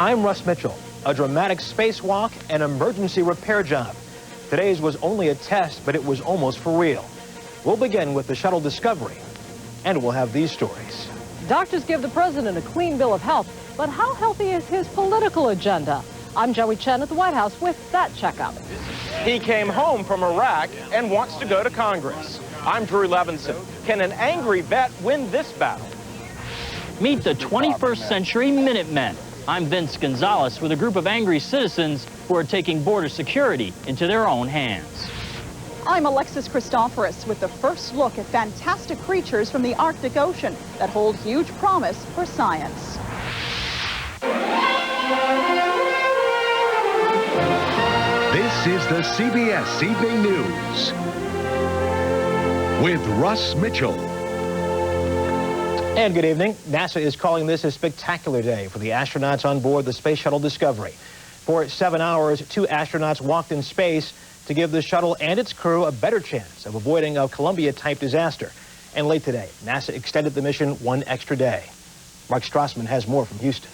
I'm Russ Mitchell. A dramatic spacewalk, an emergency repair job. Today's was only a test, but it was almost for real. We'll begin with the shuttle Discovery, and we'll have these stories. Doctors give the president a clean bill of health, but how healthy is his political agenda? I'm Joey Chen at the White House with that checkup. He came home from Iraq and wants to go to Congress. I'm Drew Levinson. Can an angry vet win this battle? Meet the 21st century Minutemen. I'm Vince Gonzalez with a group of angry citizens who are taking border security into their own hands. I'm Alexis Christoforous with the first look at fantastic creatures from the Arctic Ocean that hold huge promise for science. This is the CBS Evening News with Russ Mitchell. And good evening. NASA is calling this a spectacular day for the astronauts on board the Space Shuttle Discovery. For 7 hours, 2 astronauts walked in space to give the shuttle and its crew a better chance of avoiding a Columbia-type disaster. And late today, NASA extended the mission 1 extra day. Mark Strassman has more from Houston.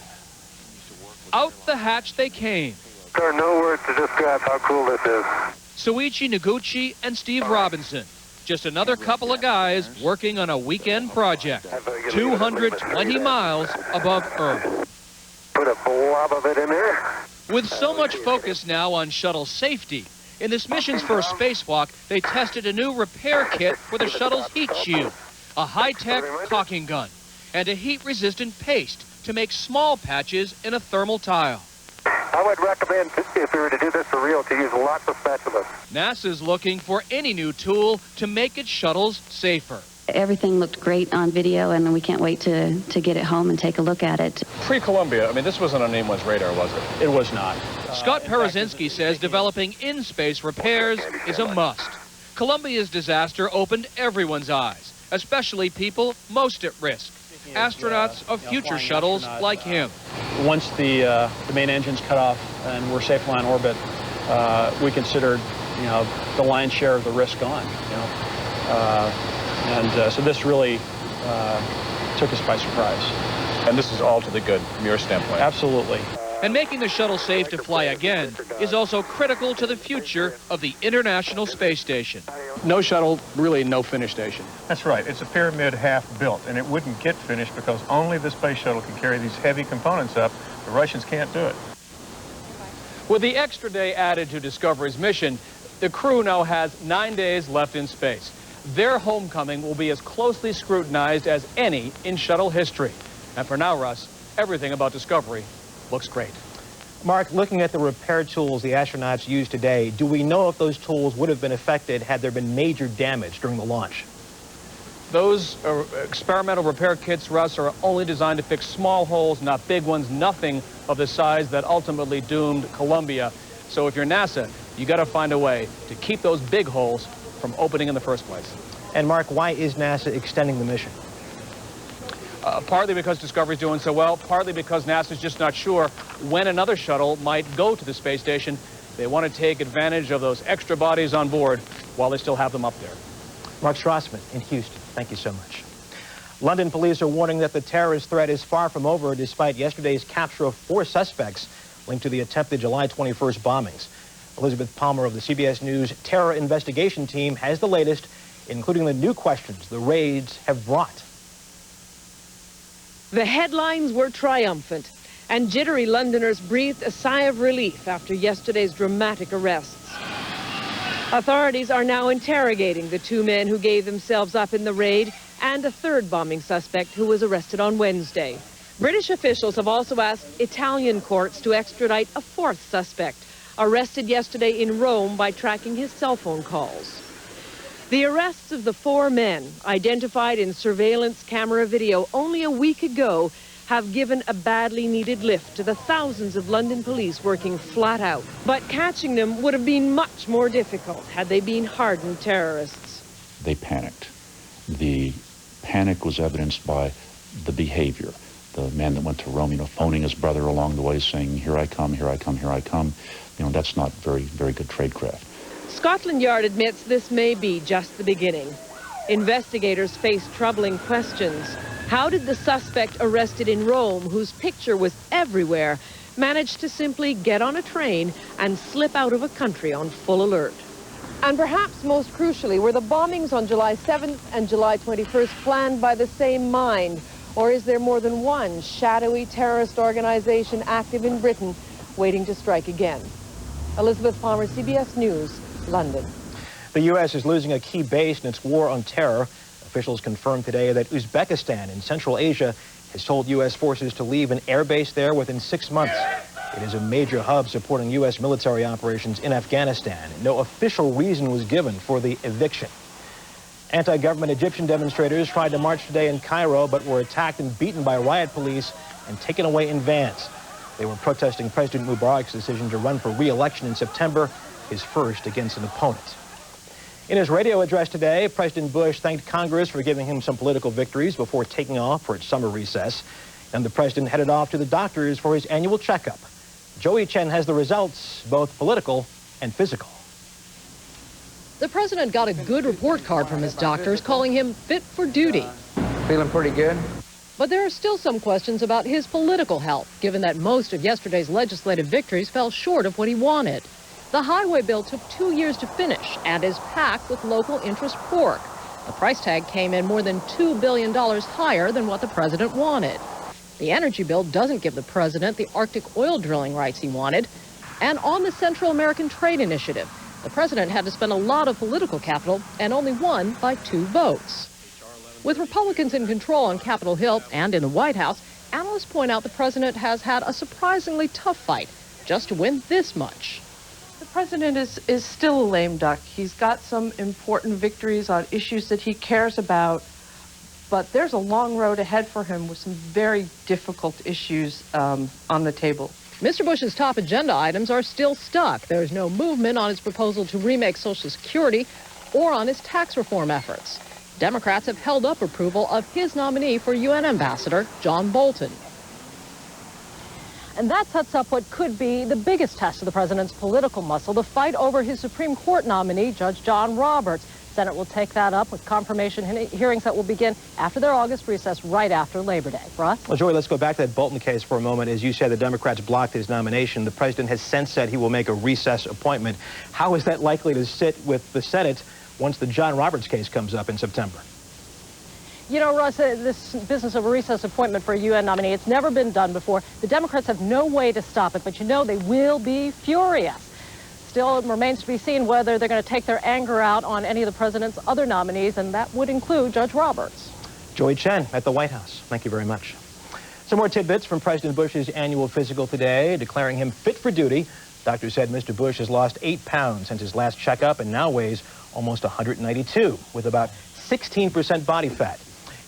Out the hatch they came. There are no words to describe how cool this is. Soichi Noguchi and Steve Robinson. Just another couple of guys working on a weekend project, 220 miles above Earth. Put a blob of it in there. With so much focus now on shuttle safety, in this mission's first spacewalk, they tested a new repair kit for the shuttle's heat shield, a high-tech caulking gun, and a heat-resistant paste to make small patches in a thermal tile. I would recommend, if we were to do this for real, to use lots of spatulas. NASA's looking for any new tool to make its shuttles safer. Everything looked great on video, and we can't wait to get it home and take a look at it. Pre-Columbia, I mean, this wasn't on anyone's radar, was it? It was not. Scott Perezinski says developing in-space repairs is a must. Columbia's disaster opened everyone's eyes, especially people most at risk. Astronauts of future shuttles like him. Once the main engine's cut off and we're safely on orbit, we considered, the lion's share of the risk gone. So this really took us by surprise. And this is all to the good from your standpoint. Absolutely. And making the shuttle safe to fly again is also critical to the future of the International Space Station. No shuttle, really no finish station. That's right. It's a pyramid half built, and it wouldn't get finished because only the space shuttle can carry these heavy components up. The Russians can't do it. With the extra day added to Discovery's mission, the crew now has 9 days left in space. Their homecoming will be as closely scrutinized as any in shuttle history. And for now, Russ, everything about Discovery looks great. Mark, looking at the repair tools the astronauts used today, do we know if those tools would have been affected had there been major damage during the launch? Those experimental repair kits, Russ, are only designed to fix small holes, not big ones, nothing of the size that ultimately doomed Columbia. So if you're NASA, you got to find a way to keep those big holes from opening in the first place. And Mark, why is NASA extending the mission? Partly because Discovery's doing so well, partly because NASA's just not sure when another shuttle might go to the space station. They want to take advantage of those extra bodies on board while they still have them up there. Mark Strassman in Houston, thank you so much. London police are warning that the terrorist threat is far from over despite yesterday's capture of 4 suspects linked to the attempted July 21st bombings. Elizabeth Palmer of the CBS News Terror Investigation Team has the latest, including the new questions the raids have brought. The headlines were triumphant, and jittery Londoners breathed a sigh of relief after yesterday's dramatic arrests. Authorities are now interrogating the 2 men who gave themselves up in the raid and a 3rd bombing suspect who was arrested on Wednesday. British officials have also asked Italian courts to extradite a 4th suspect, arrested yesterday in Rome by tracking his cell phone calls. The arrests of the 4 men, identified in surveillance camera video only a week ago, have given a badly needed lift to the thousands of London police working flat out. But catching them would have been much more difficult had they been hardened terrorists. They panicked. The panic was evidenced by the behavior. The man that went to Rome, phoning his brother along the way saying, "Here I come, here I come, here I come." That's not very good tradecraft. Scotland Yard admits this may be just the beginning. Investigators face troubling questions. How did the suspect arrested in Rome, whose picture was everywhere, managed to simply get on a train and slip out of a country on full alert. And perhaps most crucially, were the bombings on July 7th and July 21st planned by the same mind? Or is there more than one shadowy terrorist organization active in Britain waiting to strike again? Elizabeth Palmer, CBS News, London. The U.S. is losing a key base in its war on terror. Officials confirmed today that Uzbekistan in Central Asia has told U.S. forces to leave an air base there within 6 months. It is a major hub supporting U.S. military operations in Afghanistan. No official reason was given for the eviction. Anti-government Egyptian demonstrators tried to march today in Cairo, but were attacked and beaten by riot police and taken away in vans. They were protesting President Mubarak's decision to run for re-election in September, his first against an opponent. In his radio address today, President Bush thanked Congress for giving him some political victories before taking off for its summer recess. And the president headed off to the doctors for his annual checkup. Joey Chen has the results, both political and physical. The president got a good report card from his doctors, calling him fit for duty. Feeling pretty good. But there are still some questions about his political health, given that most of yesterday's legislative victories fell short of what he wanted. The highway bill took 2 years to finish and is packed with local interest pork. The price tag came in more than $2 billion higher than what the president wanted. The energy bill doesn't give the president the Arctic oil drilling rights he wanted. And on the Central American Trade Initiative, the president had to spend a lot of political capital and only won by 2 votes. With Republicans in control on Capitol Hill and in the White House, analysts point out the president has had a surprisingly tough fight just to win this much. The president is still a lame duck. He's got some important victories on issues that he cares about, but there's a long road ahead for him with some very difficult issues on the table. Mr. Bush's top agenda items are still stuck. There's no movement on his proposal to remake Social Security or on his tax reform efforts. Democrats have held up approval of his nominee for UN Ambassador, John Bolton. And that sets up what could be the biggest test of the president's political muscle, the fight over his Supreme Court nominee, Judge John Roberts. The Senate will take that up with confirmation hearings that will begin after their August recess right after Labor Day. Russ? Well, Joy, let's go back to that Bolton case for a moment. As you said, the Democrats blocked his nomination. The president has since said he will make a recess appointment. How is that likely to sit with the Senate once the John Roberts case comes up in September? You know, Russ, this business of a recess appointment for a UN nominee, it's never been done before. The Democrats have no way to stop it, but you know they will be furious. Still, it remains to be seen whether they're going to take their anger out on any of the president's other nominees, and that would include Judge Roberts. Joey Chen at the White House. Thank you very much. Some more tidbits from President Bush's annual physical today, declaring him fit for duty. Doctors said Mr. Bush has lost 8 pounds since his last checkup and now weighs almost 192, with about 16% body fat.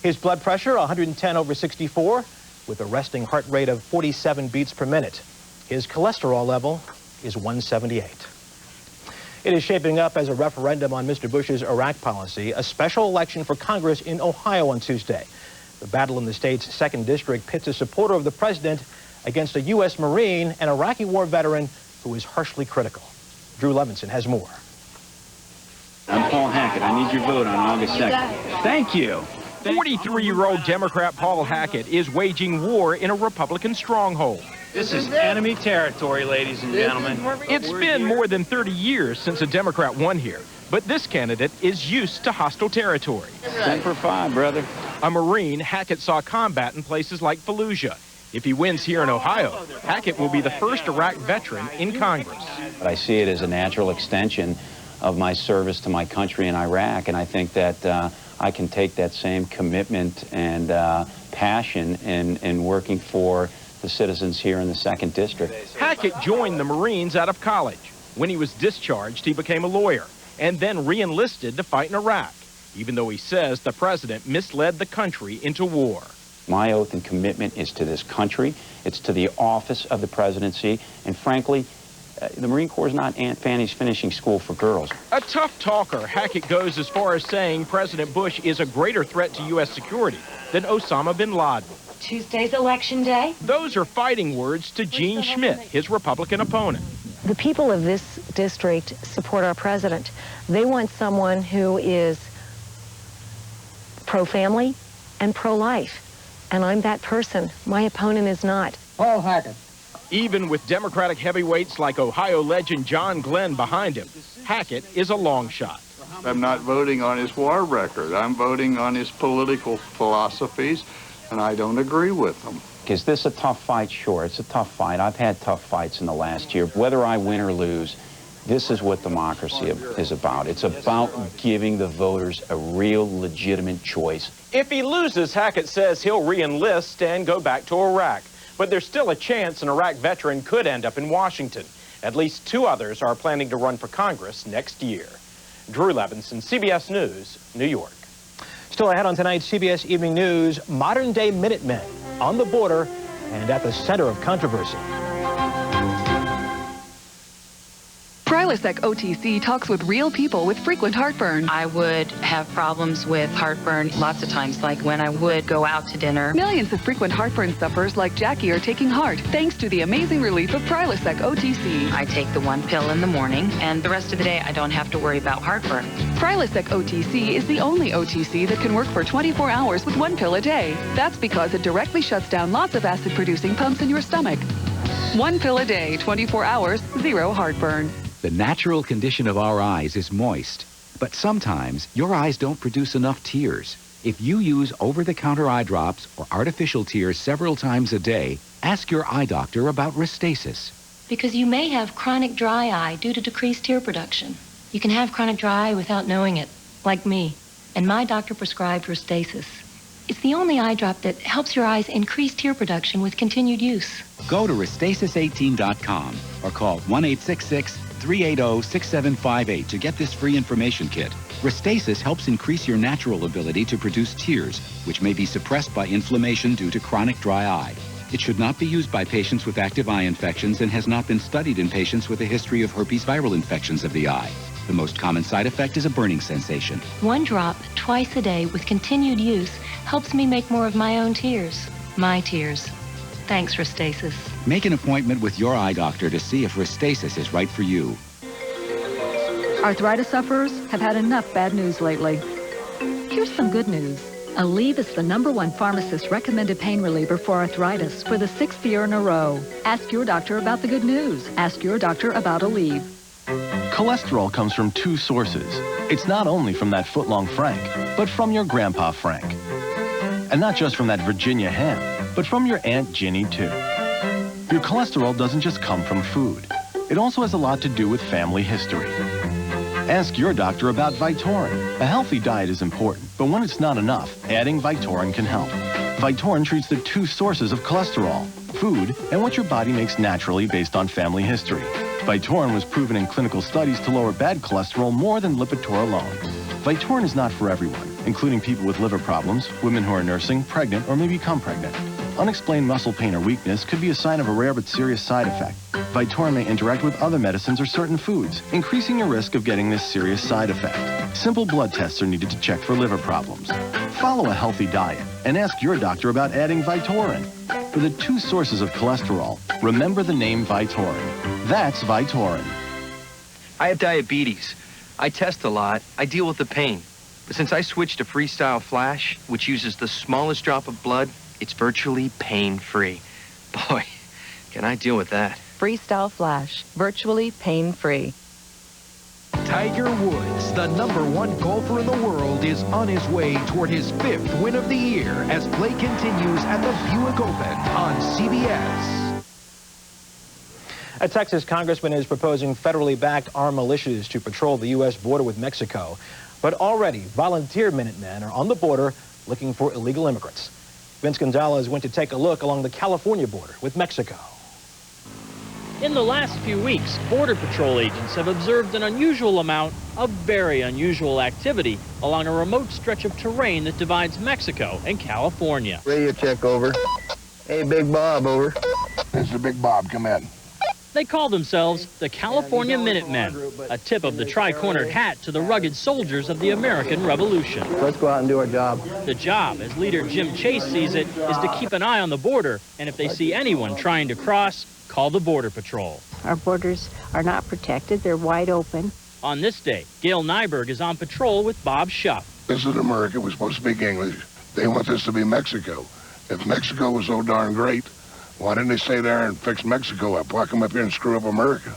His blood pressure, 110/64, with a resting heart rate of 47 beats per minute. His cholesterol level is 178. It is shaping up as a referendum on Mr. Bush's Iraq policy, a special election for Congress in Ohio on Tuesday. The battle in the state's 2nd District pits a supporter of the president against a U.S. Marine and Iraqi war veteran who is harshly critical. Drew Levinson has more. I'm Paul Hackett. I need your vote on August 2nd. Thank you. 43-year-old Democrat Paul Hackett is waging war in a Republican stronghold. This is enemy territory, ladies and gentlemen. It's been more than 30 years since a Democrat won here, but this candidate is used to hostile territory. 10 for 5, brother. A Marine, Hackett saw combat in places like Fallujah. If he wins here in Ohio, Hackett will be the first Iraq veteran in Congress. But I see it as a natural extension of my service to my country in Iraq, and I think that I can take that same commitment and passion in working for the citizens here in the 2nd District. Hackett joined the Marines out of college. When he was discharged, he became a lawyer and then re-enlisted to fight in Iraq, even though he says the president misled the country into war. My oath and commitment is to this country, it's to the office of the presidency, and frankly, the Marine Corps is not Aunt Fanny's finishing school for girls. A tough talker, Hackett goes as far as saying President Bush is a greater threat to U.S. security than Osama bin Laden. Tuesday's election day? Those are fighting words to Gene Schmidt, his Republican opponent. The people of this district support our president. They want someone who is pro-family and pro-life. And I'm that person. My opponent is not. Paul Hackett. Even with Democratic heavyweights like Ohio legend John Glenn behind him, Hackett is a long shot. I'm not voting on his war record. I'm voting on his political philosophies, and I don't agree with them. Is this a tough fight? Sure, it's a tough fight. I've had tough fights in the last year. Whether I win or lose, this is what democracy is about. It's about giving the voters a real, legitimate choice. If he loses, Hackett says he'll re-enlist and go back to Iraq. But there's still a chance an Iraq veteran could end up in Washington. At least 2 others are planning to run for Congress next year. Drew Levinson, CBS News, New York. Still ahead on tonight's CBS Evening News, modern-day Minutemen on the border and at the center of controversy. Prilosec OTC talks with real people with frequent heartburn. I would have problems with heartburn lots of times, like when I would go out to dinner. Millions of frequent heartburn sufferers like Jackie are taking heart thanks to the amazing relief of Prilosec OTC. I take the 1 pill in the morning, and the rest of the day I don't have to worry about heartburn. Prilosec OTC is the only OTC that can work for 24 hours with 1 pill a day. That's because it directly shuts down lots of acid-producing pumps in your stomach. 1 pill a day, 24 hours, 0 heartburn. The natural condition of our eyes is moist, but sometimes your eyes don't produce enough tears. If you use over-the-counter eye drops or artificial tears several times a day, ask your eye doctor about Restasis. Because you may have chronic dry eye due to decreased tear production. You can have chronic dry eye without knowing it, like me, and my doctor prescribed Restasis. It's the only eye drop that helps your eyes increase tear production with continued use. Go to Restasis18.com or call 1-866-380-6758 to get this free information kit. Restasis helps increase your natural ability to produce tears, which may be suppressed by inflammation due to chronic dry eye. It should not be used by patients with active eye infections and has not been studied in patients with a history of herpes viral infections of the eye. The most common side effect is a burning sensation. 1 drop twice a day with continued use helps me make more of my own tears. My tears. Thanks, Restasis. Make an appointment with your eye doctor to see if Restasis is right for you. Arthritis sufferers have had enough bad news lately. Here's some good news. Aleve is the #1 pharmacist-recommended pain reliever for arthritis for the 6th year in a row. Ask your doctor about the good news. Ask your doctor about Aleve. Cholesterol comes from 2 sources. It's not only from that footlong Frank, but from your Grandpa Frank. And not just from that Virginia ham, but from your Aunt Ginny, too. Your cholesterol doesn't just come from food. It also has a lot to do with family history. Ask your doctor about Vytorin. A healthy diet is important, but when it's not enough, adding Vytorin can help. Vytorin treats the 2 sources of cholesterol, food and what your body makes naturally based on family history. Vytorin was proven in clinical studies to lower bad cholesterol more than Lipitor alone. Vytorin is not for everyone, including people with liver problems, women who are nursing, pregnant, or may become pregnant. Unexplained muscle pain or weakness could be a sign of a rare but serious side effect. Vytorin may interact with other medicines or certain foods, increasing your risk of getting this serious side effect. Simple blood tests are needed to check for liver problems. Follow a healthy diet and ask your doctor about adding Vytorin. For the 2 sources of cholesterol, remember the name Vytorin. That's Vytorin. I have diabetes. I test a lot. I deal with the pain. But since I switched to Freestyle Flash, which uses the smallest drop of blood, it's virtually pain-free. Boy, can I deal with that. Freestyle Flash, virtually pain-free. Tiger Woods, the #1 golfer in the world, is on his way toward his 5th win of the year as play continues at the Buick Open on CBS. A Texas congressman is proposing federally backed armed militias to patrol the U.S. border with Mexico. But already, volunteer Minutemen are on the border looking for illegal immigrants. Vince Gonzalez went to take a look along the California border with Mexico. In the last few weeks, Border Patrol agents have observed an unusual amount of very unusual activity along a remote stretch of terrain that divides Mexico and California. Radio check, over. Hey, Big Bob, over. This is Big Bob, come in. They call themselves the California Minutemen, a tip of the tri-cornered hat to the rugged soldiers of the American Revolution. Let's go out and do our job. The job, as leader Jim Chase sees it, is to keep an eye on the border, and if they see anyone trying to cross, call the Border Patrol. Our borders are not protected. They're wide open. On this day, Gail Nyberg is on patrol with Bob Schupp. This is America. We're supposed to speak English. They want this to be Mexico. If Mexico was so darn great, Why didn't they stay there and fix Mexico up? Why come up here and screw up America?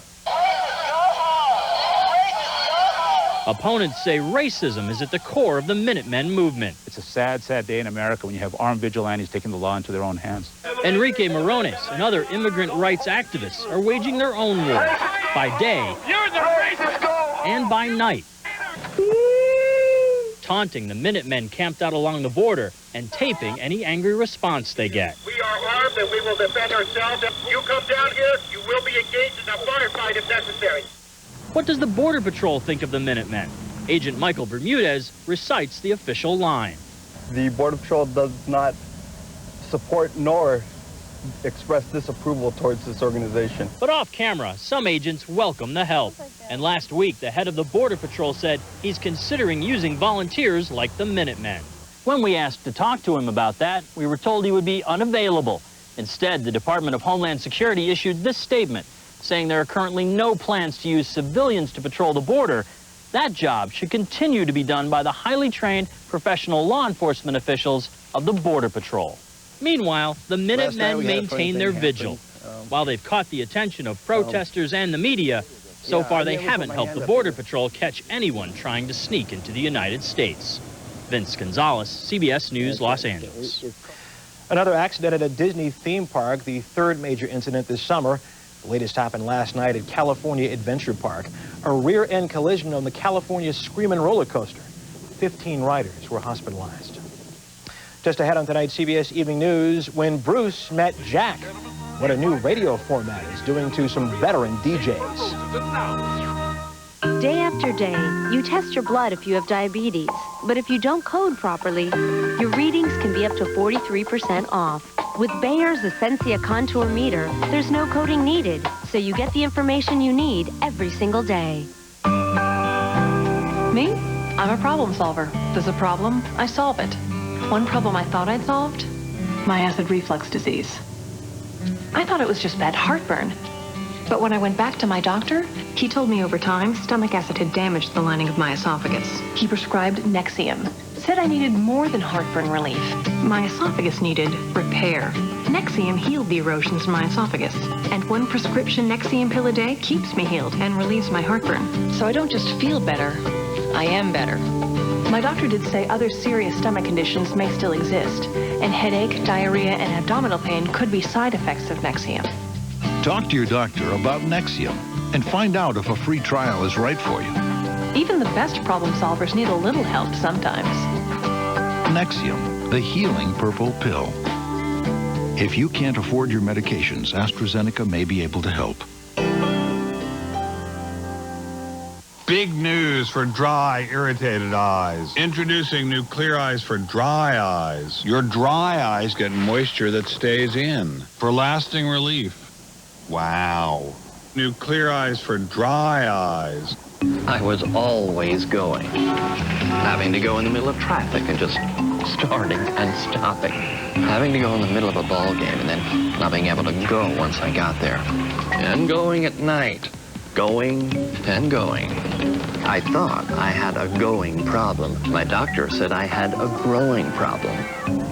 Opponents say racism is at the core of the Minutemen movement. It's a sad, sad day in America when you have armed vigilantes taking the law into their own hands. Enrique Morones and other immigrant rights activists are waging their own war by day and by night, taunting the Minutemen camped out along the border and taping any angry response they get. We are armed and we will defend ourselves. If you come down here, you will be engaged in a firefight if necessary. What does the Border Patrol think of the Minutemen? Agent Michael Bermudez recites the official line. The Border Patrol does not support nor express disapproval towards this organization. But off camera, some agents welcome the help. And last week, the head of the Border Patrol said he's considering using volunteers like the Minutemen. When we asked to talk to him about that, we were told he would be unavailable. Instead, the Department of Homeland Security issued this statement, saying there are currently no plans to use civilians to patrol the border. That job should continue to be done by the highly trained professional law enforcement officials of the Border Patrol. Meanwhile, the Minutemen maintain their vigil. While they've caught the attention of protesters and the media, so far they haven't helped the Border Patrol catch anyone trying to sneak into the United States. Vince Gonzalez, CBS News, Los Angeles. Another accident at a Disney theme park, the third major incident this summer. The latest happened last night at California Adventure Park. A rear-end collision on the California Screamin' roller coaster. 15 riders were hospitalized. Just ahead on tonight's CBS Evening News, when Bruce met Jack, what a new radio format is doing to some veteran DJs. Day after day, you test your blood if you have diabetes. But if you don't code properly, your readings can be up to 43% off. With Bayer's Essentia Contour Meter, there's no coding needed, so you get the information you need every single day. Me? I'm a problem solver. There's a problem, I solve it. One problem I thought I'd solved? My acid reflux disease. I thought it was just bad heartburn. But when I went back to my doctor, he told me over time stomach acid had damaged the lining of my esophagus. He prescribed Nexium. Said I needed more than heartburn relief. My esophagus needed repair. Nexium healed the erosions in my esophagus. And one prescription Nexium pill a day keeps me healed and relieves my heartburn. So I don't just feel better, I am better. My doctor did say other serious stomach conditions may still exist, and headache, diarrhea, and abdominal pain could be side effects of Nexium. Talk to your doctor about Nexium and find out if a free trial is right for you. Even the best problem solvers need a little help sometimes. Nexium, the healing purple pill. If you can't afford your medications, AstraZeneca may be able to help. Big news for dry, irritated eyes. Introducing new Clear Eyes for dry eyes. Your dry eyes get moisture that stays in for lasting relief. Wow. New Clear Eyes for dry eyes. I was always going. Having to go in the middle of traffic and just starting and stopping. Having to go in the middle of a ball game and then not being able to go once I got there. And going at night. Going and going. I thought I had a going problem. My doctor said I had a growing problem.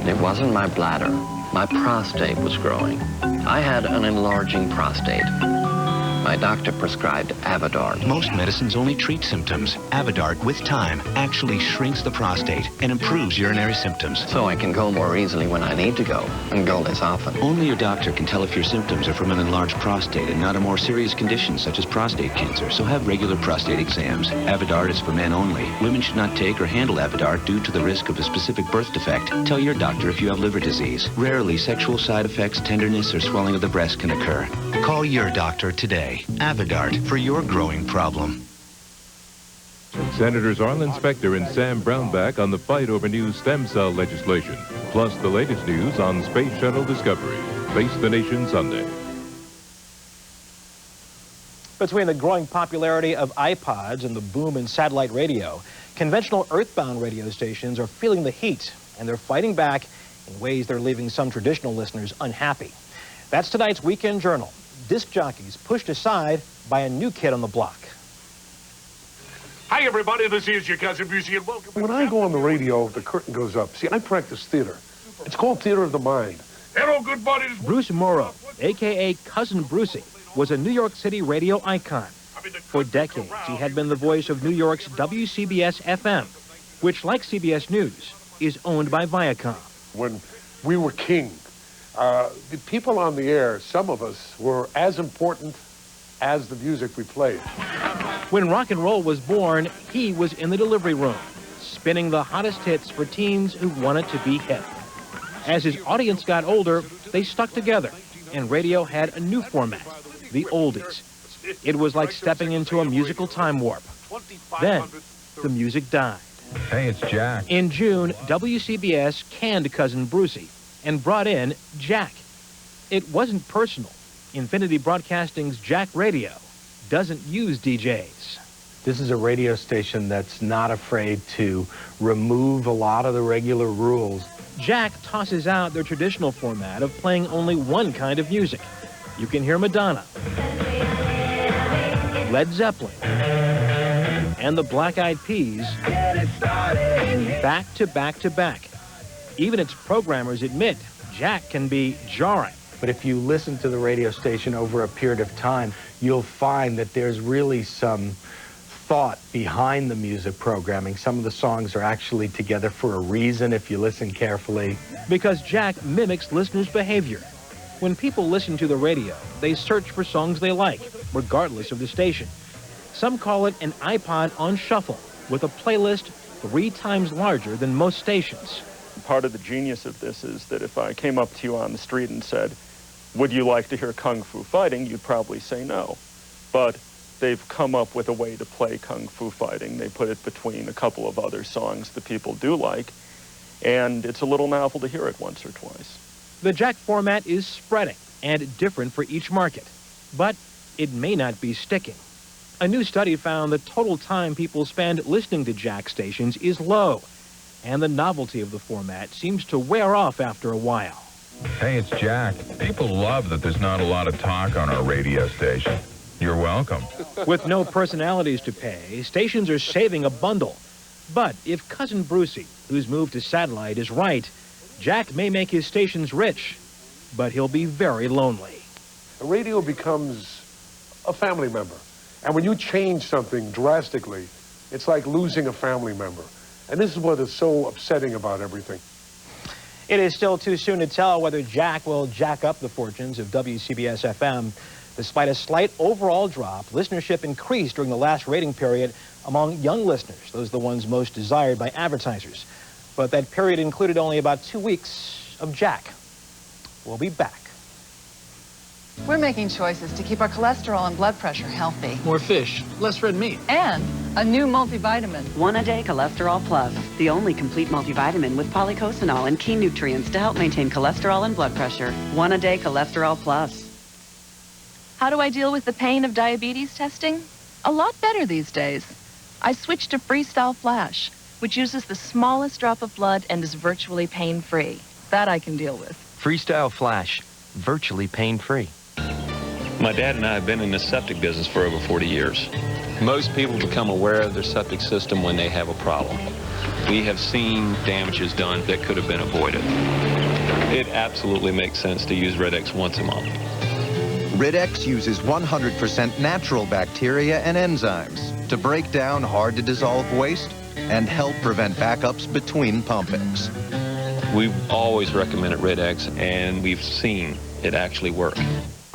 It wasn't my bladder. My prostate was growing. I had an enlarging prostate. My doctor prescribed Avodart. Most medicines only treat symptoms. Avodart, with time, actually shrinks the prostate and improves urinary symptoms. So I can go more easily when I need to go, and go less often. Only your doctor can tell if your symptoms are from an enlarged prostate and not a more serious condition such as prostate cancer, so have regular prostate exams. Avodart is for men only. Women should not take or handle Avodart due to the risk of a specific birth defect. Tell your doctor if you have liver disease. Rarely, sexual side effects, tenderness, or swelling of the breast can occur. Call your doctor today. Avodart for your growing problem. Senators Arlen Specter and Sam Brownback on the fight over new stem cell legislation, plus the latest news on Space Shuttle Discovery. Face the Nation Sunday. Between the growing popularity of iPods and the boom in satellite radio, conventional earthbound radio stations are feeling the heat, and they're fighting back in ways that are leaving some traditional listeners unhappy. That's tonight's Weekend Journal. Disc jockeys pushed aside by a new kid on the block. Hi, everybody. This is your cousin Busey, and welcome. When I go on the radio, the curtain goes up. See, I practice theater. It's called theater of the mind. Hello, good buddies. Bruce Morrow, a.k.a. Cousin Brucey, was a New York City radio icon. For decades, he had been the voice of New York's WCBS FM, which, like CBS News, is owned by Viacom. When we were king, the people on the air, some of us, were as important as the music we played. When rock and roll was born, he was in the delivery room, spinning the hottest hits for teens who wanted to be hip. As his audience got older, they stuck together, and radio had a new format, the oldies. It was like stepping into a musical time warp. Then, the music died. Hey, it's Jack. In June, WCBS canned Cousin Brucey and brought in Jack. It wasn't personal. Infinity Broadcasting's Jack Radio doesn't use DJs. This is a radio station that's not afraid to remove a lot of the regular rules. Jack tosses out their traditional format of playing only one kind of music. You can hear Madonna, Led Zeppelin, and the Black Eyed Peas back to back to back. Even its programmers admit Jack can be jarring. But if you listen to the radio station over a period of time, you'll find that there's really some thought behind the music programming. Some of the songs are actually together for a reason if you listen carefully. Because Jack mimics listeners' behavior. When people listen to the radio, they search for songs they like, regardless of the station. Some call it an iPod on shuffle, with a playlist 3 times larger than most stations. Part of the genius of this is that if I came up to you on the street and said, would you like to hear Kung Fu Fighting, you'd probably say no. But they've come up with a way to play Kung Fu Fighting. They put it between a couple of other songs that people do like, and it's a little novel to hear it once or twice. The Jack format is spreading and different for each market, but it may not be sticking. A new study found the total time people spend listening to Jack stations is low, and the novelty of the format seems to wear off after a while. Hey, it's Jack. People love that there's not a lot of talk on our radio station. You're welcome. With no personalities to pay, stations are saving a bundle. But if Cousin Brucey, whose move to satellite, is right, Jack may make his stations rich, but he'll be very lonely. The radio becomes a family member. And when you change something drastically, it's like losing a family member. And this is what is so upsetting about everything. It is still too soon to tell whether Jack will jack up the fortunes of WCBS FM. Despite a slight overall drop, listenership increased during the last rating period among young listeners. Those are the ones most desired by advertisers. But that period included only about 2 weeks of Jack. We'll be back. We're making choices to keep our cholesterol and blood pressure healthy. More fish, less red meat. And a new multivitamin. One-a-day Cholesterol Plus, the only complete multivitamin with polycosanol and key nutrients to help maintain cholesterol and blood pressure. One-a-day Cholesterol Plus. How do I deal with the pain of diabetes testing? A lot better these days. I switched to Freestyle Flash, which uses the smallest drop of blood and is virtually pain-free. That I can deal with. Freestyle Flash, virtually pain-free. My dad and I have been in the septic business for over 40 years. Most people become aware of their septic system when they have a problem. We have seen damages done that could have been avoided. It absolutely makes sense to use Rid X once a month. Rid X uses 100% natural bacteria and enzymes to break down hard-to-dissolve waste and help prevent backups between pumpings. We've always recommended Rid X, and we've seen it actually work.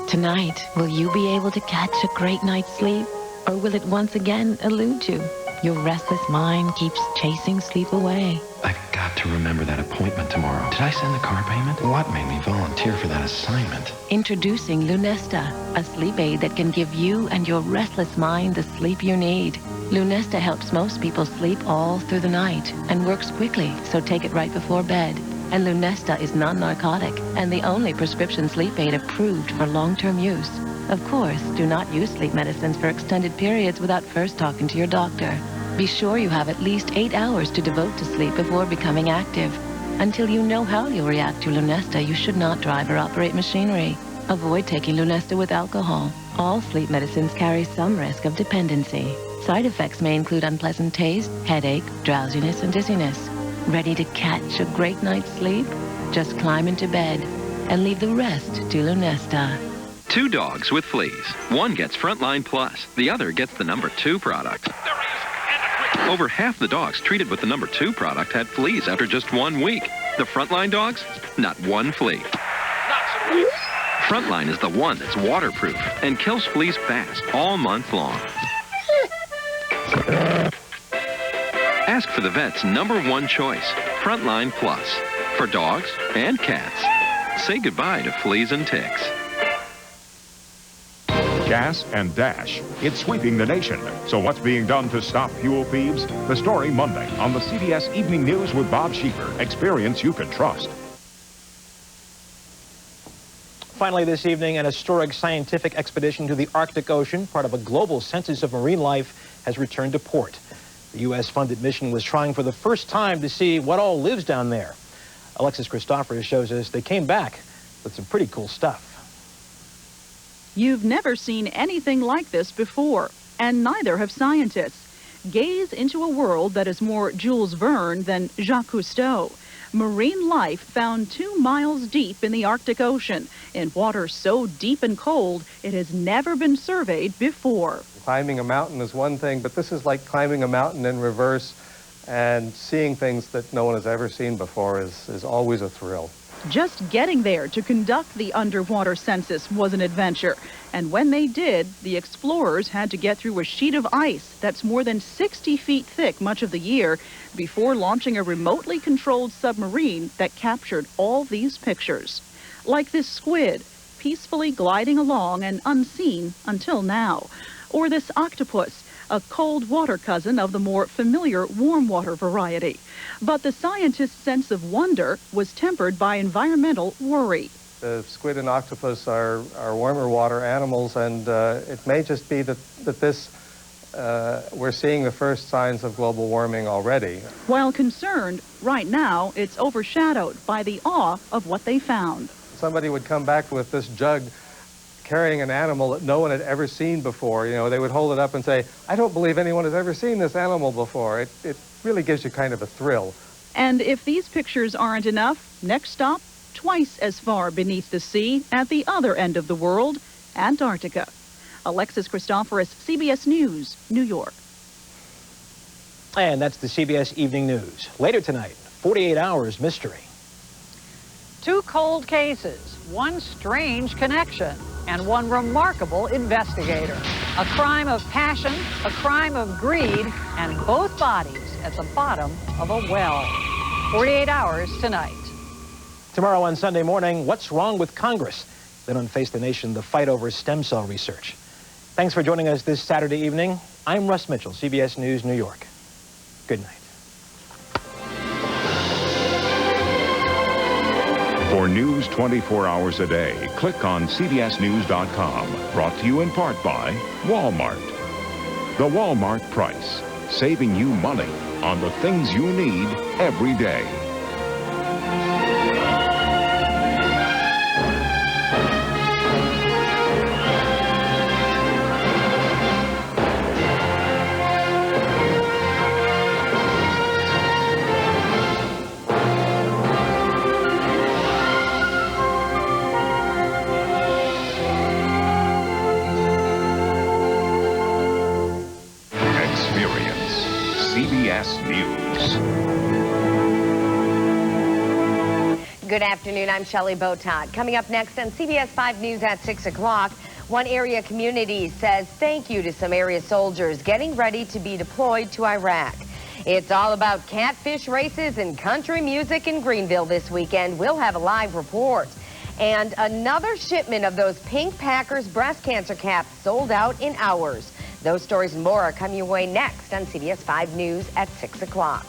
Tonight, will you be able to catch a great night's sleep? Or will it once again elude you? Your restless mind keeps chasing sleep away. I've got to remember that appointment tomorrow. Did I send the car payment? What made me volunteer for that assignment? Introducing Lunesta, a sleep aid that can give you and your restless mind the sleep you need. Lunesta helps most people sleep all through the night and works quickly, so take it right before bed. And Lunesta is non-narcotic and the only prescription sleep aid approved for long-term use. Of course, do not use sleep medicines for extended periods without first talking to your doctor. Be sure you have at least 8 hours to devote to sleep before becoming active. Until you know how you'll react to Lunesta, you should not drive or operate machinery. Avoid taking Lunesta with alcohol. All sleep medicines carry some risk of dependency. Side effects may include unpleasant taste, headache, drowsiness, and dizziness. Ready to catch a great night's sleep? Just climb into bed. and leave the rest to Lunesta. 2 dogs with fleas. One gets Frontline Plus. The other gets the number 2 product. Over half the dogs treated with the number 2 product had fleas after just 1 week. The Frontline dogs, not one flea. Frontline is the one that's waterproof and kills fleas fast all month long. Ask for the vet's number 1 choice, Frontline Plus, for dogs and cats. Say goodbye to fleas and ticks. Gas and Dash. It's sweeping the nation. So what's being done to stop fuel thieves? The story Monday on the CBS Evening News with Bob Schieffer. Experience you can trust. Finally this evening, an historic scientific expedition to the Arctic Ocean, part of a global census of marine life, has returned to port. The U.S.-funded mission was trying for the first time to see what all lives down there. Alexis Christophorous shows us they came back with some pretty cool stuff. You've never seen anything like this before, and neither have scientists. Gaze into a world that is more Jules Verne than Jacques Cousteau. Marine life found 2 miles deep in the Arctic Ocean, in water so deep and cold it has never been surveyed before. Climbing a mountain is one thing, but this is like climbing a mountain in reverse, and seeing things that no one has ever seen before is always a thrill. Just getting there to conduct the underwater census was an adventure. And when they did, the explorers had to get through a sheet of ice that's more than 60 feet thick much of the year before launching a remotely controlled submarine that captured all these pictures. Like this squid, peacefully gliding along and unseen until now. Or this octopus, a cold water cousin of the more familiar warm water variety. But the scientists' sense of wonder was tempered by environmental worry. The squid and octopus are warmer water animals, and it may just be that we're seeing the first signs of global warming already. While concerned, right now it's overshadowed by the awe of what they found. Somebody would come back with this jug carrying an animal that no one had ever seen before. You know, they would hold it up and say, I don't believe anyone has ever seen this animal before. It really gives you kind of a thrill. And if these pictures aren't enough, next stop, twice as far beneath the sea at the other end of the world, Antarctica. Alexis Christophorous, CBS News, New York. And that's the CBS Evening News. Later tonight, 48 Hours Mystery. 2 cold cases, 1 strange connection, and 1 remarkable investigator. A crime of passion, a crime of greed, and both bodies at the bottom of a well. 48 Hours tonight. Tomorrow on Sunday morning, what's wrong with Congress? Then on Face the Nation, the fight over stem cell research. Thanks for joining us this Saturday evening. I'm Russ Mitchell, CBS News, New York. Good night. For news 24 hours a day, click on CBSNews.com. Brought to you in part by Walmart. The Walmart price, saving you money on the things you need every day. CBS News. Good afternoon. I'm Shelley Botot. Coming up next on CBS 5 News at 6 o'clock, one area community says thank you to some area soldiers getting ready to be deployed to Iraq. It's all about catfish races and country music in Greenville this weekend. We'll have a live report. And another shipment of those pink Packers breast cancer caps sold out in hours. Those stories and more are coming your way next on CBS 5 News at 6 o'clock.